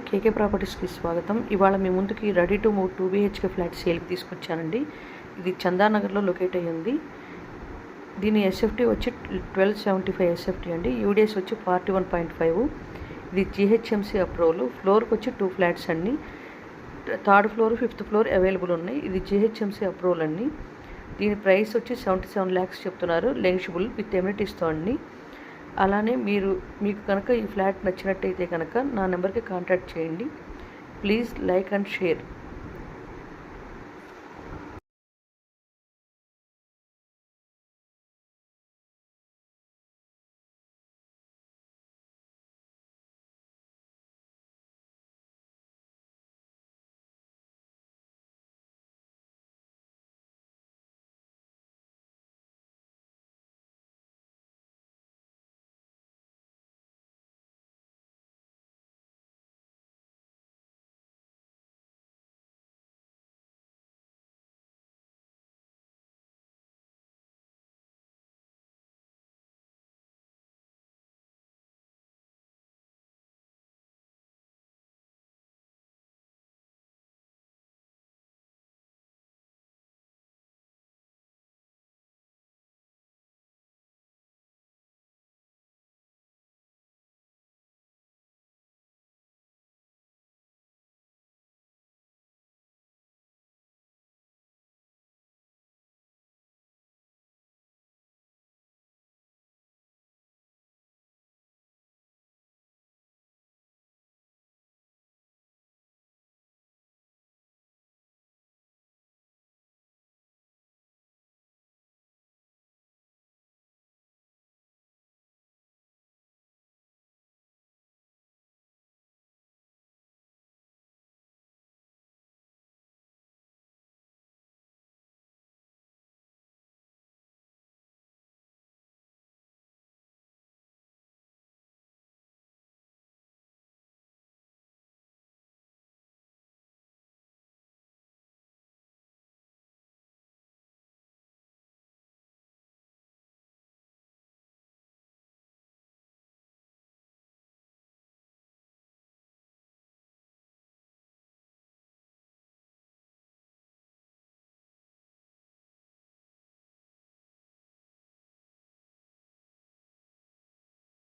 కేకే ప్రాపర్టీస్కి స్వాగతం. ఇవాళ మీ ముందుకి ready to move 2 BHK flat సేల్కి తీసుకొచ్చానండి. ఇది చందానగర్లో లొకేట్ అయ్యి ఉంది. దీని ఎస్ఎఫ్టీ వచ్చి 1275 ఎస్ఎఫ్టీ అండి. యూడిఎస్ వచ్చి 41.5. ఇది GHMC అప్రూవల్. ఫ్లోర్కి వచ్చి 2 ఫ్లాట్స్ అండి. 3rd floor 5th floor available ఉన్నాయి. ఇది GHMC అప్రూవల్ అండి. దీని ప్రైస్ వచ్చి 77 lakhs చెప్తున్నారు. నెగోషియబుల్ విత్ ఎమ్యూనిటీస్తో అండి. అలానే మీకు కనుక ఈ ఫ్లాట్ నచ్చినట్టయితే కనుక నా నెంబర్కి కాంటాక్ట్ చేయండి. Please like and share.